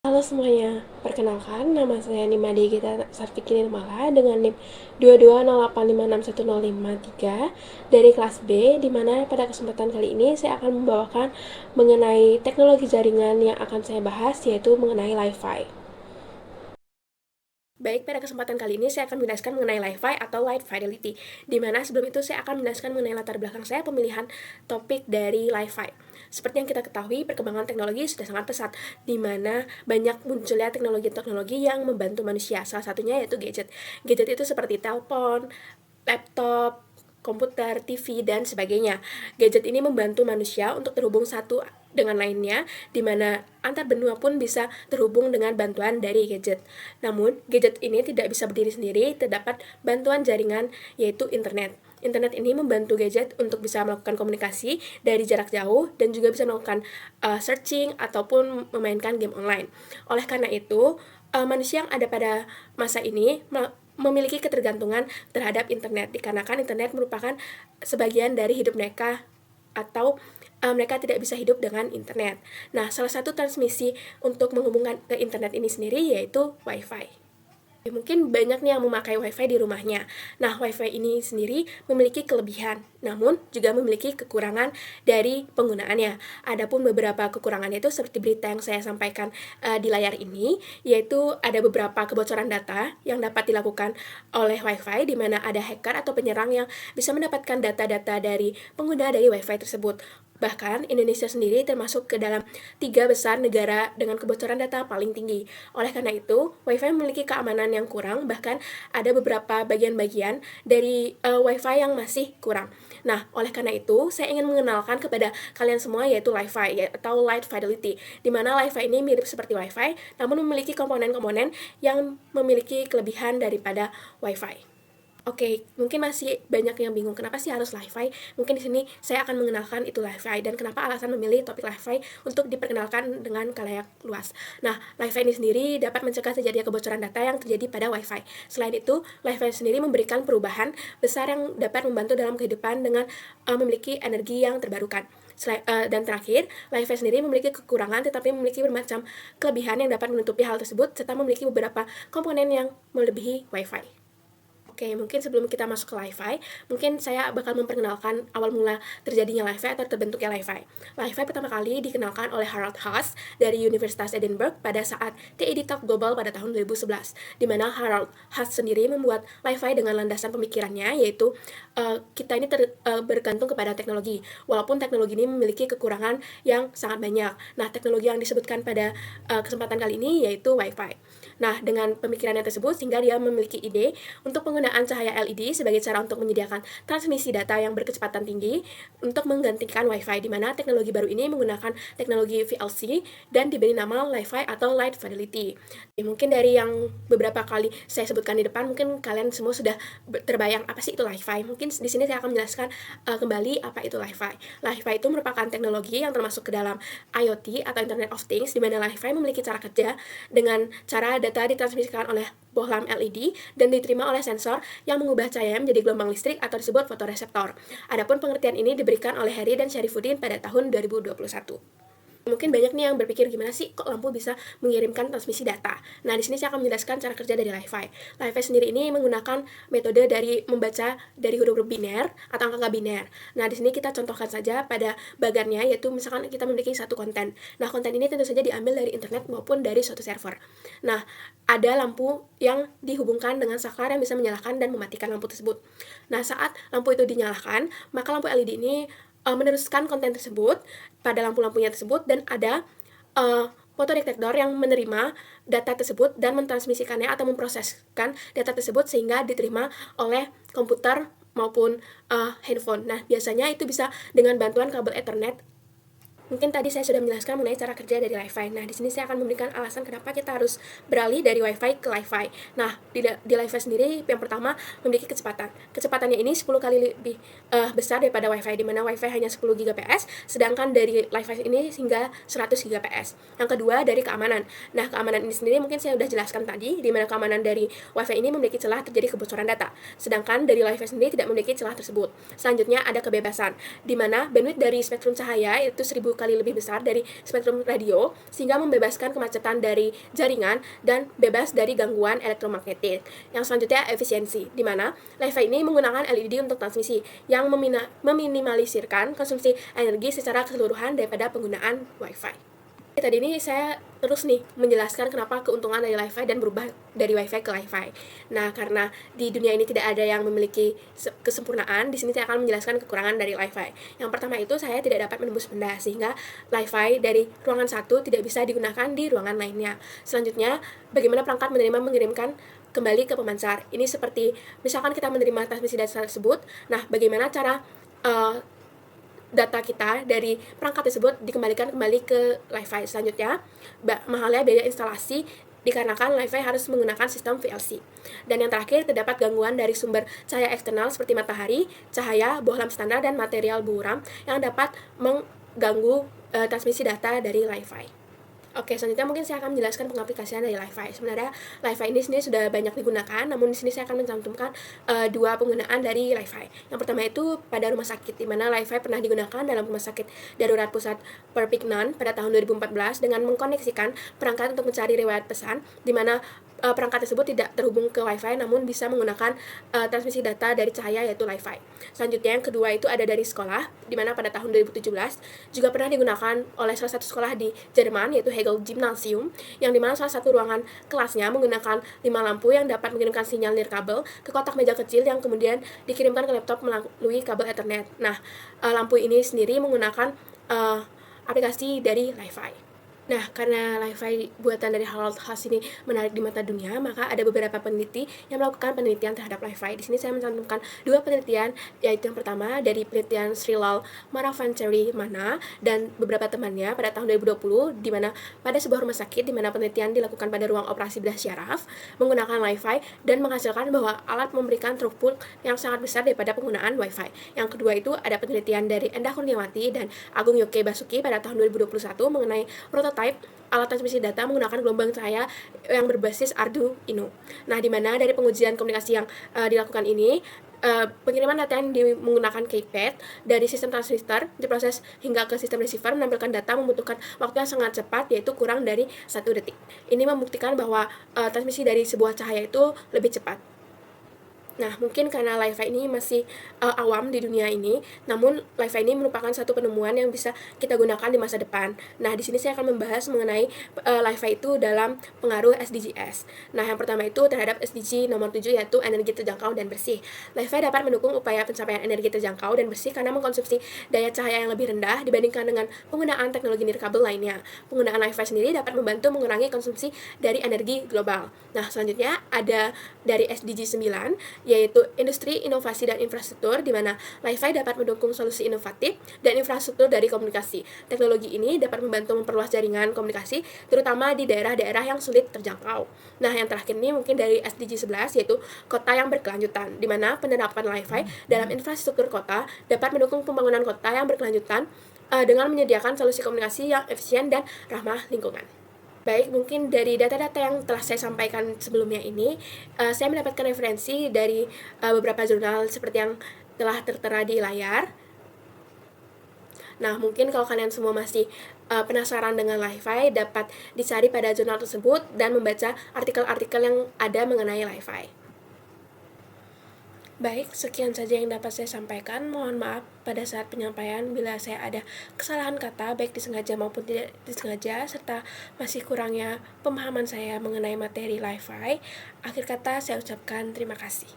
Halo semuanya, perkenalkan nama saya Nimade Gita Sarfikri Nirmala dengan NIM 22085610553 dari kelas B, di mana pada kesempatan kali ini saya akan membawakan mengenai teknologi jaringan yang akan saya bahas, yaitu mengenai Li-Fi. Baik, pada kesempatan kali ini saya akan menjelaskan mengenai Li-Fi atau Light Fidelity, di mana sebelum itu saya akan menjelaskan mengenai latar belakang saya pemilihan topik dari Li-Fi. Seperti yang kita ketahui, perkembangan teknologi sudah sangat pesat, di mana banyak munculnya teknologi-teknologi yang membantu manusia. Salah satunya yaitu gadget. Gadget itu seperti telepon, laptop, komputer, TV, dan sebagainya. Gadget ini membantu manusia untuk terhubung satu dengan lainnya, di mana antar benua pun bisa terhubung dengan bantuan dari gadget. Namun, gadget ini tidak bisa berdiri sendiri, terdapat bantuan jaringan, yaitu internet. Internet ini membantu gadget untuk bisa melakukan komunikasi dari jarak jauh dan juga bisa melakukan searching ataupun memainkan game online. Oleh karena itu, manusia yang ada pada masa ini memiliki ketergantungan terhadap internet, dikarenakan internet merupakan sebagian dari hidup mereka atau mereka tidak bisa hidup dengan internet. Nah, salah satu transmisi untuk menghubungkan ke internet ini sendiri yaitu Wi-Fi. Mungkin banyak nih yang memakai Wi-Fi di rumahnya. Nah, Wi-Fi ini sendiri memiliki kelebihan, namun juga memiliki kekurangan dari penggunaannya. Adapun beberapa kekurangannya itu seperti berita yang saya sampaikan di layar ini, yaitu ada beberapa kebocoran data yang dapat dilakukan oleh Wi-Fi, di mana ada hacker atau penyerang yang bisa mendapatkan data-data dari pengguna dari Wi-Fi tersebut. Bahkan, Indonesia sendiri termasuk ke dalam 3 besar negara dengan kebocoran data paling tinggi. Oleh karena itu, Wi-Fi memiliki keamanan yang kurang, bahkan ada beberapa bagian-bagian dari Wi-Fi yang masih kurang. Nah, oleh karena itu, saya ingin mengenalkan kepada kalian semua yaitu Li-Fi atau Light Fidelity, di mana Li-Fi ini mirip seperti Wi-Fi, namun memiliki komponen-komponen yang memiliki kelebihan daripada Wi-Fi. Oke, mungkin masih banyak yang bingung kenapa sih harus Li-Fi. Mungkin di sini saya akan mengenalkan itu Li-Fi dan kenapa alasan memilih topik Li-Fi untuk diperkenalkan dengan khalayak luas. Nah, Li-Fi ini sendiri dapat mencegah terjadinya kebocoran data yang terjadi pada Wi-Fi. Selain itu, Li-Fi sendiri memberikan perubahan besar yang dapat membantu dalam kehidupan dengan memiliki energi yang terbarukan. Dan terakhir, Li-Fi sendiri memiliki kekurangan tetapi memiliki bermacam kelebihan yang dapat menutupi hal tersebut serta memiliki beberapa komponen yang melebihi Wi-Fi. Oke, mungkin sebelum kita masuk ke Li-Fi, mungkin saya bakal memperkenalkan awal mula terjadinya Li-Fi atau terbentuknya Li-Fi. Li-Fi pertama kali dikenalkan oleh Harold Haas dari Universitas Edinburgh pada saat TED Talk Global pada tahun 2011, di mana Harold Haas sendiri membuat Li-Fi dengan landasan pemikirannya, yaitu kita ini bergantung kepada teknologi, walaupun teknologi ini memiliki kekurangan yang sangat banyak. Nah, teknologi yang disebutkan pada kesempatan kali ini yaitu Wi-Fi. Nah, dengan pemikirannya tersebut, sehingga dia memiliki ide untuk penggunaan cahaya LED sebagai cara untuk menyediakan transmisi data yang berkecepatan tinggi untuk menggantikan Wi-Fi, di mana teknologi baru ini menggunakan teknologi VLC dan diberi nama Li-Fi atau Light Fidelity. Mungkin dari yang beberapa kali saya sebutkan di depan, mungkin kalian semua sudah terbayang apa sih itu Li-Fi. Mungkin di sini saya akan menjelaskan kembali apa itu Li-Fi. Li-Fi itu merupakan teknologi yang termasuk ke dalam IoT atau Internet of Things, di mana Li-Fi memiliki cara kerja dengan cara data ditransmisikan oleh bohlam LED dan diterima oleh sensor yang mengubah cahaya menjadi gelombang listrik atau disebut fotoreseptor. Adapun pengertian ini diberikan oleh Harry dan Sharifuddin pada tahun 2021. Mungkin banyak nih yang berpikir gimana sih kok lampu bisa mengirimkan transmisi data. Nah, di sini saya akan menjelaskan cara kerja dari Li-Fi. Li-Fi sendiri ini menggunakan metode dari membaca dari huruf-huruf biner atau angka biner. Nah, di sini kita contohkan saja pada bagannya, yaitu misalkan kita memiliki satu konten. Nah, konten ini tentu saja diambil dari internet maupun dari suatu server. Nah, ada lampu yang dihubungkan dengan saklar yang bisa menyalakan dan mematikan lampu tersebut. Nah, saat lampu itu dinyalakan, maka lampu LED ini meneruskan konten tersebut pada lampu-lampunya tersebut, dan ada fotodetektor yang menerima data tersebut dan mentransmisikannya atau memproseskan data tersebut sehingga diterima oleh komputer maupun handphone. Nah, biasanya itu bisa dengan bantuan kabel Ethernet. Mungkin tadi saya sudah menjelaskan mengenai cara kerja dari Li-Fi. Nah, di sini saya akan memberikan alasan kenapa kita harus beralih dari Wi-Fi ke Li-Fi. Nah, di Li-Fi sendiri yang pertama memiliki kecepatan. Kecepatannya ini 10 kali lebih besar daripada Wi-Fi, di mana Wi-Fi hanya 10 Gbps, sedangkan dari Li-Fi ini hingga 100 Gbps. Yang kedua dari keamanan. Nah, keamanan ini sendiri mungkin saya sudah jelaskan tadi, di mana keamanan dari Wi-Fi ini memiliki celah terjadi kebocoran data, sedangkan dari Li-Fi sendiri tidak memiliki celah tersebut. Selanjutnya ada kebebasan, di mana bandwidth dari spektrum cahaya itu 1000 kali lebih besar dari spektrum radio, sehingga membebaskan kemacetan dari jaringan dan bebas dari gangguan elektromagnetik. Yang selanjutnya efisiensi, di mana Li-Fi ini menggunakan LED untuk transmisi yang meminimalisirkan konsumsi energi secara keseluruhan daripada penggunaan Wi-Fi. Tadi ini saya terus nih menjelaskan kenapa keuntungan dari Li-Fi dan berubah dari Wi-Fi ke Li-Fi. Nah, karena di dunia ini tidak ada yang memiliki kesempurnaan, di sini saya akan menjelaskan kekurangan dari Li-Fi. Yang pertama itu saya tidak dapat menembus benda, sehingga Li-Fi dari ruangan satu tidak bisa digunakan di ruangan lainnya. Selanjutnya, bagaimana perangkat menerima mengirimkan kembali ke pemancar. Ini seperti misalkan kita menerima transmisi data tersebut, nah bagaimana cara data kita dari perangkat tersebut dikembalikan kembali ke Li-Fi. Selanjutnya, mahalnya biaya instalasi dikarenakan Li-Fi harus menggunakan sistem VLC. Dan yang terakhir, terdapat gangguan dari sumber cahaya eksternal seperti matahari, cahaya, bohlam standar, dan material buram yang dapat mengganggu transmisi data dari Li-Fi. Oke, selanjutnya mungkin saya akan menjelaskan pengaplikasian dari Li-Fi. Sebenarnya Li-Fi ini sendiri sudah banyak digunakan, namun di sini saya akan mencantumkan dua penggunaan dari Li-Fi. Yang pertama itu pada rumah sakit, di mana Li-Fi pernah digunakan dalam rumah sakit darurat pusat Perpignan pada tahun 2014 dengan mengkoneksikan perangkat untuk mencari riwayat pesan, di mana perangkat tersebut tidak terhubung ke Wi-Fi namun bisa menggunakan transmisi data dari cahaya yaitu Li-Fi. Selanjutnya yang kedua itu ada dari sekolah, di mana pada tahun 2017 juga pernah digunakan oleh salah satu sekolah di Jerman yaitu Hegel Gymnasium, yang dimana salah satu ruangan kelasnya menggunakan 5 lampu yang dapat mengirimkan sinyal nirkabel ke kotak meja kecil yang kemudian dikirimkan ke laptop melalui kabel Ethernet. Nah, lampu ini sendiri menggunakan aplikasi dari Li-Fi. Nah, karena Li-Fi buatan dari Harald Haas ini menarik di mata dunia, maka ada beberapa peneliti yang melakukan penelitian terhadap Li-Fi. Di sini saya mencantumkan dua penelitian, yaitu yang pertama dari penelitian Srilal Maravancheri Mana dan beberapa temannya pada tahun 2020, di mana pada sebuah rumah sakit di mana penelitian dilakukan pada ruang operasi bedah syaraf menggunakan Li-Fi dan menghasilkan bahwa alat memberikan throughput yang sangat besar daripada penggunaan Wi-Fi. Yang kedua itu ada penelitian dari Endah Kurniawati dan Agung Yoke Basuki pada tahun 2021 mengenai prototipe alat transmisi data menggunakan gelombang cahaya yang berbasis Arduino. Nah, di mana dari pengujian komunikasi yang dilakukan ini, pengiriman data yang menggunakan keypad dari sistem transistor diproses hingga ke sistem receiver menampilkan data membutuhkan waktu yang sangat cepat, yaitu kurang dari 1 detik. Ini membuktikan bahwa transmisi dari sebuah cahaya itu lebih cepat. Nah, mungkin karena Li-Fi ini masih awam di dunia ini, namun Li-Fi ini merupakan satu penemuan yang bisa kita gunakan di masa depan. Nah, di sini saya akan membahas mengenai Li-Fi itu dalam pengaruh SDGs. Nah, yang pertama itu terhadap SDG nomor 7 yaitu energi terjangkau dan bersih. Li-Fi dapat mendukung upaya pencapaian energi terjangkau dan bersih karena mengkonsumsi daya cahaya yang lebih rendah dibandingkan dengan penggunaan teknologi nirkabel lainnya. Penggunaan Li-Fi sendiri dapat membantu mengurangi konsumsi dari energi global. Nah, selanjutnya ada dari SDG 9 yaitu industri, inovasi, dan infrastruktur, di mana Li-Fi dapat mendukung solusi inovatif dan infrastruktur dari komunikasi. Teknologi ini dapat membantu memperluas jaringan komunikasi, terutama di daerah-daerah yang sulit terjangkau. Nah, yang terakhir ini mungkin dari SDG 11, yaitu kota yang berkelanjutan, di mana penerapan Li-Fi dalam infrastruktur kota dapat mendukung pembangunan kota yang berkelanjutan dengan menyediakan solusi komunikasi yang efisien dan ramah lingkungan. Baik, mungkin dari data-data yang telah saya sampaikan sebelumnya ini, saya mendapatkan referensi dari beberapa jurnal seperti yang telah tertera di layar. Nah, mungkin kalau kalian semua masih penasaran dengan Li-Fi, dapat dicari pada jurnal tersebut dan membaca artikel-artikel yang ada mengenai Li-Fi. Baik, sekian saja yang dapat saya sampaikan. Mohon maaf pada saat penyampaian bila saya ada kesalahan kata, baik disengaja maupun tidak disengaja, serta masih kurangnya pemahaman saya mengenai materi Li-Fi. Akhir kata, saya ucapkan terima kasih.